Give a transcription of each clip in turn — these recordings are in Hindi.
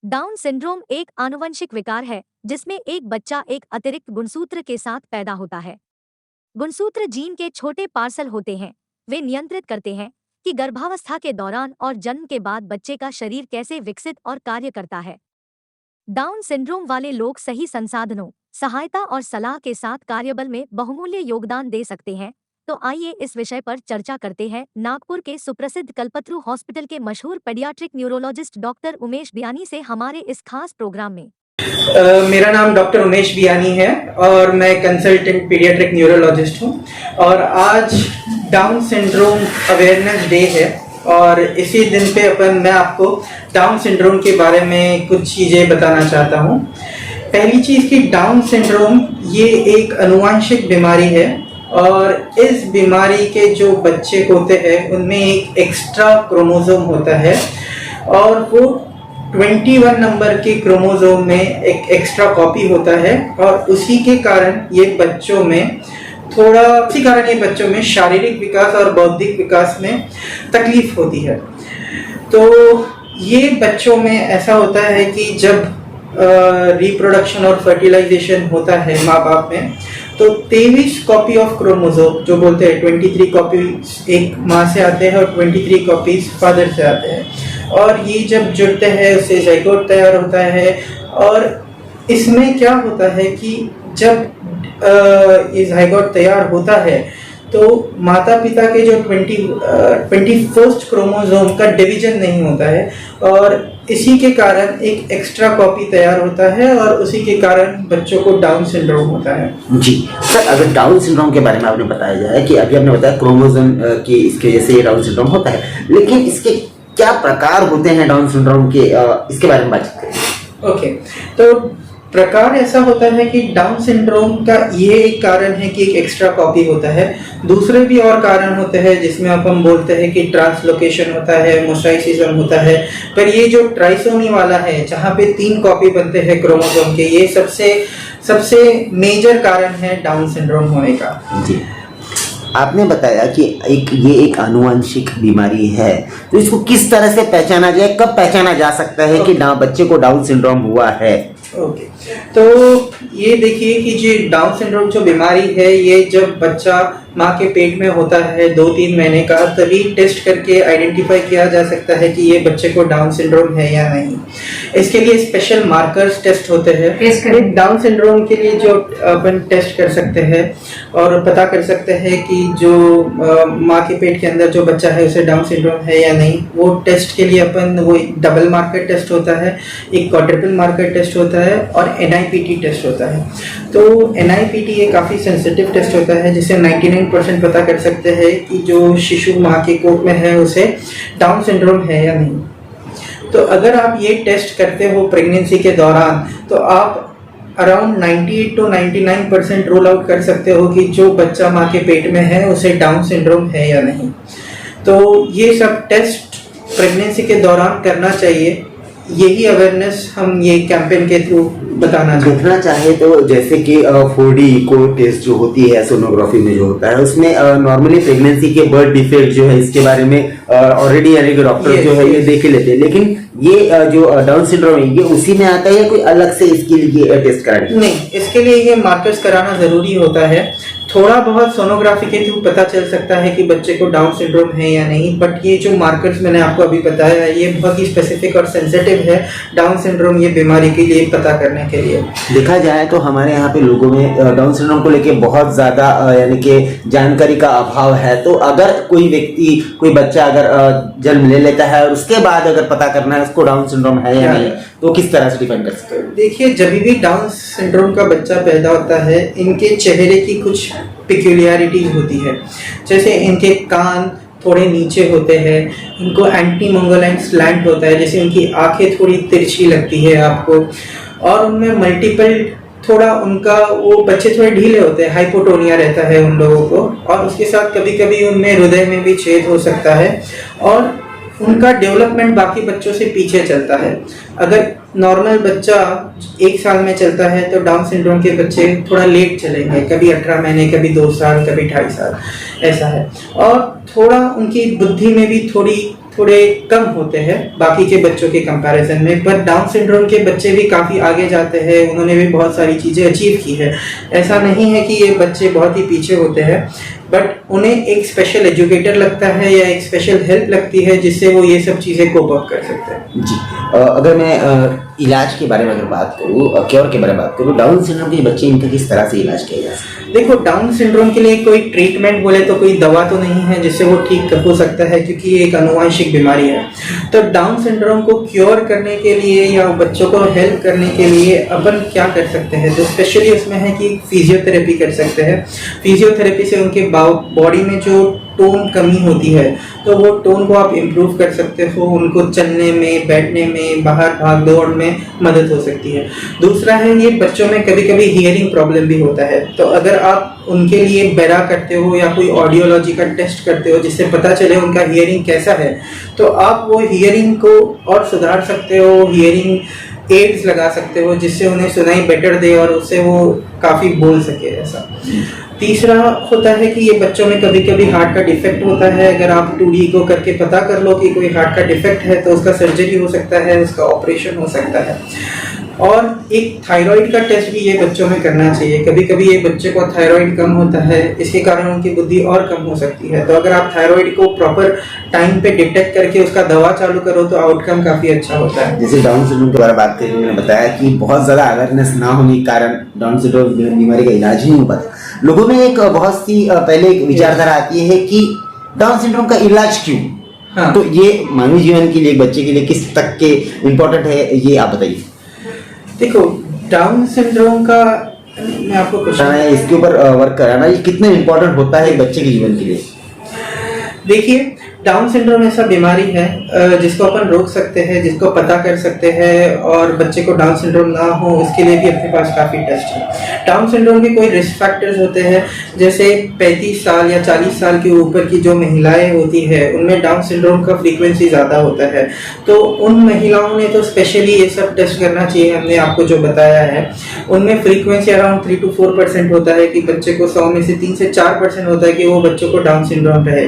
डाउन सिंड्रोम एक आनुवंशिक विकार है जिसमें एक बच्चा एक अतिरिक्त गुणसूत्र के साथ पैदा होता है। गुणसूत्र जीन के छोटे पार्सल होते हैं। वे नियंत्रित करते हैं कि गर्भावस्था के दौरान और जन्म के बाद बच्चे का शरीर कैसे विकसित और कार्य करता है। डाउन सिंड्रोम वाले लोग सही संसाधनों, सहायता और सलाह के साथ कार्यबल में बहुमूल्य योगदान दे सकते हैं। तो आइए इस विषय पर चर्चा करते हैं नागपुर के सुप्रसिद्ध कल्पतरु हॉस्पिटल के मशहूर paediatric neurologist doctor Umesh Biyani से हमारे इस खास प्रोग्राम में। मेरा नाम डॉक्टर उमेश बियानी है और मैं कंसल्टेंट पीडियाट्रिक न्यूरोलॉजिस्ट हूँ। और आज डाउन सिंड्रोम अवेयरनेस डे है और इसी दिन पे मैं आपको डाउन सिंड्रोम के बारे में कुछ चीज़ें बताना चाहता हूँ। पहली चीज़ कि डाउन सिंड्रोम ये एक आनुवंशिक बीमारी है और इस बीमारी के जो बच्चे होते हैं उनमें एक एक्स्ट्रा क्रोमोसोम होता है और वो 21 नंबर के क्रोमोसोम में एक एक्स्ट्रा कॉपी होता है और उसी के कारण ये बच्चों में शारीरिक विकास और बौद्धिक विकास में तकलीफ होती है। तो ये बच्चों में ऐसा होता है कि जब रिप्रोडक्शन और फर्टिलाइजेशन होता है माँ बाप में, तो 23 कॉपी ऑफ क्रोमोसोम जो बोलते हैं 23 कॉपी एक माँ से आते हैं और 23 कॉपीज फादर से आते हैं और ये जब जुड़ते हैं उससे ज़ाइगोट तैयार होता है। और इसमें क्या होता है कि जब ये ज़ाइगोट तैयार होता है तो माता पिता के जो 21st क्रोमोसोम का डिवीजन नहीं होता है और इसी के कारण एक एक्स्ट्रा कॉपी तैयार होता है और उसी के कारण बच्चों को डाउन सिंड्रोम होता है। जी सर, अगर डाउन सिंड्रोम के बारे में आपने बताया जाए कि अभी आपने बताया क्रोमोसोम की इसकी वजह से ये डाउन सिंड्रोम होता है, लेकिन इसके क्या प्रकार होते हैं डाउन सिंड्रोम के, इसके बारे में बातचीत करें। ओके, तो प्रकार ऐसा होता है कि डाउन सिंड्रोम का ये एक कारण है कि एक एक्स्ट्रा कॉपी होता है। दूसरे भी और कारण होते हैं जिसमें हम बोलते हैं कि ट्रांसलोकेशन होता है, मोसाइसिज्म होता है। पर ये जो ट्राइसोमी वाला है जहाँ पे 3 कॉपी बनते हैं क्रोमोसोम के, ये सबसे मेजर कारण है डाउन सिंड्रोम होने का। जी, आपने बताया कि ये एक आनुवंशिक बीमारी है, तो इसको किस तरह से पहचाना जाए, कब पहचाना जा सकता है कि बच्चे को डाउन सिंड्रोम हुआ है। ओके, तो ये देखिए कि जो डाउन सिंड्रोम जो बीमारी है ये जब बच्चा माँ के पेट में होता है 2-3 महीने का, तभी टेस्ट करके आइडेंटिफाई किया जा सकता है कि ये बच्चे को डाउन सिंड्रोम है या नहीं। इसके लिए स्पेशल मार्कर्स टेस्ट होते हैं। डाउन सिंड्रोम के लिए जो अपन टेस्ट कर सकते हैं और पता कर सकते हैं कि जो माँ के पेट के अंदर जो बच्चा है उसे डाउन सिंड्रोम है या नहीं, वो टेस्ट के लिए वो डबल मार्कर टेस्ट होता है, एक क्वाड्रुपल मार्कर टेस्ट होता है और NIPT टेस्ट होता है। तो NIPT ये काफ़ी सेंसिटिव टेस्ट होता है जिसे 99% पता कर सकते हैं कि जो शिशु माँ के कोख में है उसे डाउन सिंड्रोम है या नहीं। तो अगर आप ये टेस्ट करते हो प्रेगनेंसी के दौरान तो आप अराउंड 98 to 99% रूल आउट कर सकते हो कि जो बच्चा माँ के पेट में है उसे डाउन सिंड्रोम है या नहीं। तो ये सब टेस्ट प्रेगनेंसी के दौरान करना चाहिए। यही अवेयरनेस हम ये कैंपेन के थ्रू देखना चाहे तो जैसे कि 4D को टेस्ट जो होती है सोनोग्राफी में जो होता है, उसमें नॉर्मली प्रेगनेंसी के बर्थ डिफेक्ट जो है इसके बारे में ऑलरेडी यानी कि डॉक्टर जो है ये देख लेते हैं, लेकिन ये जो डाउन सिंड्रोम है ये उसी में आता है या कोई अलग से इसके लिए टेस्ट कराना? नहीं, इसके लिए ये मार्कर्स कराना जरूरी होता है। थोड़ा बहुत सोनोग्राफी के थ्रू पता चल सकता है कि बच्चे को डाउन सिंड्रोम है या नहीं, बट ये जो मार्कर्स मैंने आपको अभी बताया है ये बहुत ही स्पेसिफिक और सेंसिटिव है डाउन सिंड्रोम ये बीमारी के लिए पता करने के लिए। देखा जाए तो हमारे यहाँ पे लोगों में डाउन सिंड्रोम को लेके बहुत ज्यादा यानी कि जानकारी का अभाव है। तो अगर कोई बच्चा अगर जन्म ले लेता है और उसके बाद अगर पता करना है उसको डाउन सिंड्रोम है या नहीं, तो किस तरह से डिफाइन कर सकते हैं? देखिए, जब भी डाउन सिंड्रोम का बच्चा पैदा होता है इनके चेहरे की कुछ पिक्यूलियरिटीज होती है। जैसे इनके कान थोड़े नीचे होते हैं, इनको एंटी मंगोलाइन स्लैंट होता है, जैसे उनकी आंखें थोड़ी तिरछी लगती है आपको, और उनमें मल्टीपल थोड़ा उनका वो बच्चे थोड़े ढीले होते हैं, हाइपोटोनिया रहता है उन लोगों को, और उसके साथ कभी कभी उनमें हृदय में भी छेद हो सकता है और उनका डेवलपमेंट बाकी बच्चों से पीछे चलता है। अगर नॉर्मल बच्चा 1 साल में चलता है तो डाउन सिंड्रोम के बच्चे थोड़ा लेट चलेंगे, कभी 18 महीने, कभी 2 साल, कभी 2.5 साल, ऐसा है। और थोड़ा उनकी बुद्धि में भी थोड़ी थोड़े कम होते हैं बाकी के बच्चों के कंपैरिजन में, पर डाउन सिंड्रोम के बच्चे भी काफ़ी आगे जाते हैं, उन्होंने भी बहुत सारी चीज़ें अचीव की है। ऐसा नहीं है कि ये बच्चे बहुत ही पीछे होते हैं, बट उन्हें एक स्पेशल एजुकेटर लगता है या एक स्पेशल हेल्प लगती है जिससे वो ये सब चीज़ें कोप अप कर सकते हैं। जी, अगर मैं इलाज के बारे में अगर बात करूँ, क्योर के बारे में बात करूँ, डाउन सिंड्रोम के बच्चे इनका किस तरह से इलाज किया जा सकता है? देखो, डाउन सिंड्रोम के लिए कोई ट्रीटमेंट बोले तो कोई दवा तो नहीं है जिससे वो ठीक हो सकता है, क्योंकि ये एक आनुवंशिक बीमारी है। तो डाउन सिंड्रोम को क्योर करने के लिए या बच्चों को हेल्प करने के लिए अपन क्या कर सकते हैं, तो स्पेशली उसमें है कि फिजियोथेरेपी कर सकते हैं। फिजियोथेरेपी से उनके बॉडी में जो टोन कमी होती है तो वो टोन को आप इम्प्रूव कर सकते हो, उनको चलने में, बैठने में, बाहर भाग दौड़ में मदद हो सकती है। दूसरा है, ये बच्चों में कभी कभी हियरिंग प्रॉब्लम भी होता है, तो अगर आप उनके लिए बेरा करते हो या कोई ऑडियोलॉजी का टेस्ट करते हो जिससे पता चले उनका हियरिंग कैसा है, तो आप वो हियरिंग को और सुधार सकते हो, हियरिंग एड्स लगा सकते हो जिससे उन्हें सुनाई बेटर दे और उससे वो काफ़ी बोल सके ऐसा। तीसरा होता है कि ये बच्चों में कभी कभी हार्ट का डिफेक्ट होता है, अगर आप 2D को करके पता कर लो कि कोई हार्ट का डिफेक्ट है तो उसका सर्जरी हो सकता है, उसका ऑपरेशन हो सकता है। और एक थायराइड का टेस्ट भी ये बच्चों में करना चाहिए, कभी कभी ये बच्चे को थायराइड कम होता है, इसके कारण उनकी बुद्धि और कम हो सकती है। तो अगर आप थायराइड को प्रॉपर टाइम पे डिटेक्ट करके उसका दवा चालू करो तो आउटकम काफ़ी अच्छा होता है। जैसे डाउन सिंड्रोम के बारे में बात करें, मैंने बताया कि बहुत ज़्यादा अवेयरनेस ना होने के कारण डाउन सिंड्रोम बीमारी का इलाज ही नहीं हो पाता। लोगों में एक बहुत सी पहले एक विचारधारा आती है कि डाउन सिंड्रोम का इलाज क्यों? हाँ। तो ये मानवीय जीवन के लिए, एक बच्चे के लिए किस तक के इम्पोर्टेंट है, ये आप बताइए। देखो, डाउन सिंड्रोम का मैं आपको कुछ इसके ऊपर वर्क कराना ये कितना इम्पोर्टेंट होता है एक बच्चे के जीवन के लिए? देखिए, डाउन सिंड्रोम ऐसा बीमारी है जिसको अपन रोक सकते हैं, जिसको पता कर सकते हैं, और बच्चे को डाउन सिंड्रोम ना हो उसके लिए भी अपने पास काफ़ी टेस्ट है। डाउन सिंड्रोम के कोई रिस्क फैक्टर्स होते हैं, जैसे 35 साल या 40 साल के ऊपर की जो महिलाएं होती है उनमें डाउन सिंड्रोम का फ्रीक्वेंसी ज़्यादा होता है, तो उन महिलाओं ने तो स्पेशली ये सब टेस्ट करना चाहिए। हमने आपको जो बताया है उनमें फ्रीक्वेंसी अराउंड 3 to 4% होता है कि बच्चे को 100 में से 3 से 4% होता है कि वो बच्चों को डाउन सिंड्रोम रहे।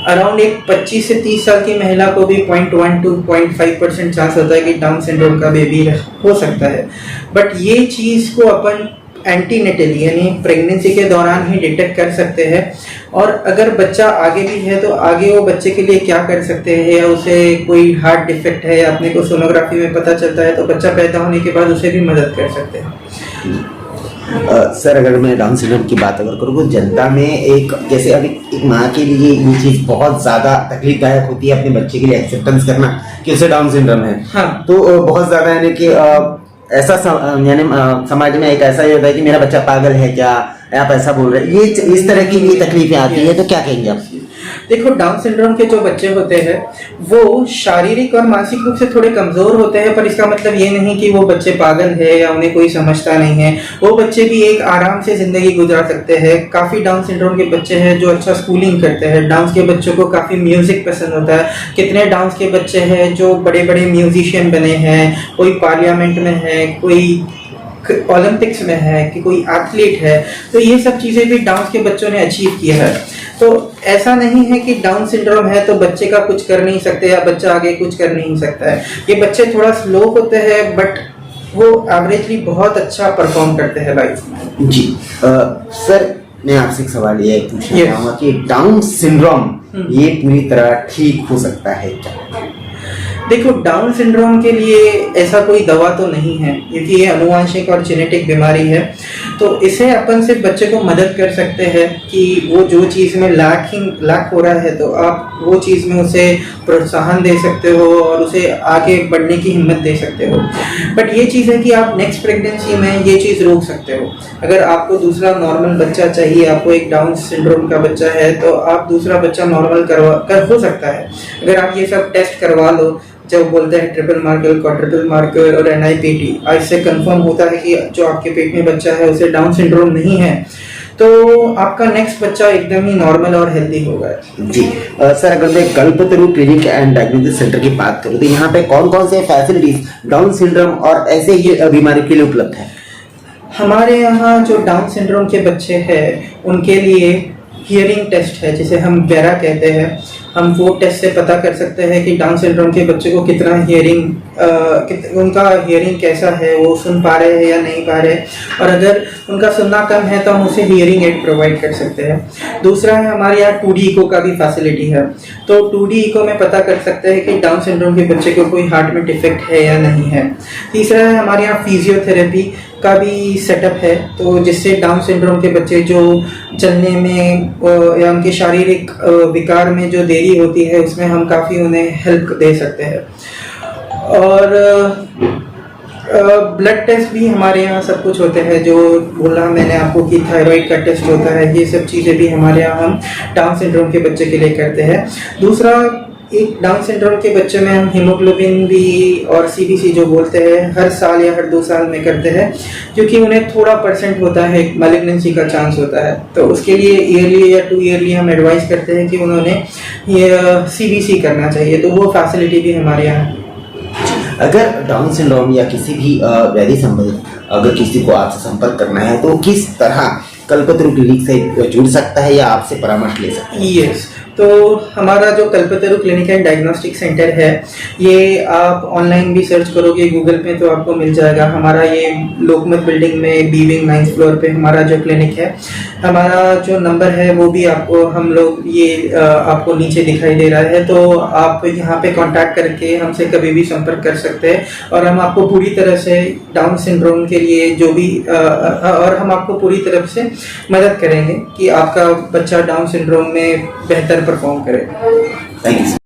अराउंड एक 25 से 30 साल की महिला को भी 0.1 to 0.5% चांस होता है कि डाउन सिंड्रोम का बेबी हो सकता है। बट ये चीज़ को अपन एंटीनेटली यानी प्रेगनेंसी के दौरान ही डिटेक्ट कर सकते हैं, और अगर बच्चा आगे भी है तो आगे वो बच्चे के लिए क्या कर सकते हैं, या उसे कोई हार्ट डिफेक्ट है या अपने को सोनोग्राफी में पता चलता है तो बच्चा पैदा होने के बाद उसे भी मदद कर सकते हैं। सर, अगर मैं डाउन सिंड्रोम की बात अगर करूँ तो जनता में एक, जैसे अभी एक माँ के लिए ये चीज़ बहुत ज़्यादा तकलीफदायक होती है अपने बच्चे के लिए एक्सेप्टेंस करना कि उसे डाउन सिंड्रोम है। हाँ। तो बहुत ज़्यादा यानी कि ऐसा यानी समाज में एक ऐसा ही होता है कि मेरा बच्चा पागल है क्या, आप ऐसा बोल रहे हैं, ये इस तरह की भी तकलीफें आती है, तो क्या कहेंगे आप? देखो, डाउन सिंड्रोम के जो बच्चे होते हैं वो शारीरिक और मानसिक रूप से थोड़े कमजोर होते हैं, पर इसका मतलब ये नहीं कि वो बच्चे पागल है या उन्हें कोई समझता नहीं है। वो बच्चे भी एक आराम से जिंदगी गुजार सकते हैं। काफी डाउन सिंड्रोम के बच्चे हैं जो अच्छा स्कूलिंग करते हैं। डाउन के बच्चों को काफी म्यूजिक पसंद होता है। कितने डाउन के बच्चे हैं जो बड़े बड़े म्यूजिशियन बने हैं, कोई पार्लियामेंट में है, कोई ओलंपिक्स में है, कि कोई एथलीट है। तो ये सब चीजें भी डाउन के बच्चों ने अचीव किया है। तो ऐसा नहीं है कि डाउन सिंड्रोम है तो बच्चे का कुछ कर नहीं सकते या बच्चा आगे कुछ कर नहीं सकता है। ये बच्चे थोड़ा स्लो होते हैं बट वो एवरेजली बहुत अच्छा परफॉर्म करते हैं लाइफ में। जी सर, मैं आपसे एक सवाल ये पूछना चाहूँगा कि डाउन सिंड्रोम ये पूरी तरह ठीक हो सकता है क्या? देखो, डाउन सिंड्रोम के लिए ऐसा कोई दवा तो नहीं है क्योंकि ये अनुवांशिक और जेनेटिक बीमारी है। तो इसे अपन सिर्फ बच्चे को मदद कर सकते हैं कि वो जो चीज़ में लैक हो रहा है तो आप वो चीज़ में उसे प्रोत्साहन दे सकते हो और उसे आगे बढ़ने की हिम्मत दे सकते हो। बट ये चीज़ है कि आप नेक्स्ट प्रेगनेंसी में ये चीज़ रोक सकते हो। अगर आपको दूसरा नॉर्मल बच्चा चाहिए, आपको एक डाउन सिंड्रोम का बच्चा है तो आप दूसरा बच्चा नॉर्मल हो सकता है अगर आप ये सब टेस्ट करवा लो। जब बोलते हैं ट्रिपल मार्कर, क्वाड्रुपल मार्कर और NIPT, इससे कंफर्म होता है कि जो आपके पेट में बच्चा है उसे डाउन सिंड्रोम नहीं है, तो आपका नेक्स्ट बच्चा एकदम ही नॉर्मल और हेल्दी होगा। जी सर, अगर मैं कल्पतरु क्लिनिक एंड डायग्नोस्टिक सेंटर की बात करूँ तो यहाँ पे कौन कौन से फैसिलिटीज डाउन सिंड्रोम और ऐसे ही बीमारी के लिए उपलब्ध है? हमारे यहाँ जो डाउन सिंड्रोम के बच्चे हैं उनके लिए हियरिंग टेस्ट है जिसे हम बेरा कहते हैं। हम वो टेस्ट से पता कर सकते हैं कि डाउन सिंड्रोम के बच्चे को कितना उनका हियरिंग कैसा है, वो सुन पा रहे हैं या नहीं पा रहे, और अगर उनका सुनना कम है तो हम उसे हियरिंग एड प्रोवाइड कर सकते हैं। दूसरा है हमारे यहाँ 2D इको का भी फैसिलिटी है, तो 2D इको में पता कर सकते हैं कि डाउन सिंड्रोम के बच्चे को कोई हार्ट में डिफेक्ट है या नहीं है। तीसरा है हमारे यहाँ फिजियोथेरेपी का भी सेटअप है, तो जिससे डाउन सिंड्रोम के बच्चे जो चलने में या उनके शारीरिक विकार में जो देरी होती है उसमें हम काफ़ी उन्हें हेल्प दे सकते हैं। और ब्लड टेस्ट भी हमारे यहाँ सब कुछ होते हैं, जो बोला मैंने आपको कि थायराइड का टेस्ट होता है, ये सब चीज़ें भी हमारे यहाँ हम डाउन सिंड्रोम के बच्चे के लिए करते हैं। दूसरा, एक डाउन सिंड्रोम के बच्चे में हम हीमोग्लोबिन भी और CBC जो बोलते हैं हर साल या हर 2 साल में करते हैं, क्योंकि उन्हें थोड़ा % होता है मैलिग्नेंसी का चांस होता है, तो उसके लिए ईयरली या 2 ईयरली हम एडवाइस करते हैं कि उन्होंने ये CBC करना चाहिए, तो वो फैसिलिटी भी हमारे यहाँ है। अगर डाउन सिंड्रोम या किसी भी व्याधि संबंधित अगर किसी को आपसे संपर्क करना है तो किस तरह कल्पतरु क्लिनिक से जुड़ सकता है या आपसे परामर्श ले सकता है? यस, तो हमारा जो कल्पतरु क्लिनिक एंड डायग्नोस्टिक सेंटर है, ये आप ऑनलाइन भी सर्च करोगे गूगल पे तो आपको मिल जाएगा। हमारा ये लोकमत बिल्डिंग में B विंग 9th फ्लोर पे हमारा जो क्लिनिक है, हमारा जो नंबर है वो भी आपको हम लोग ये आपको नीचे दिखाई दे रहा है, तो आप यहाँ पे कांटेक्ट करके हमसे कभी भी संपर्क कर सकते हैं, और हम आपको पूरी तरह से डाउन सिंड्रोम के लिए जो भी और हम आपको पूरी तरफ से मदद करेंगे कि आपका बच्चा डाउन सिंड्रोम में बेहतर परफॉर्म करे। Thank you.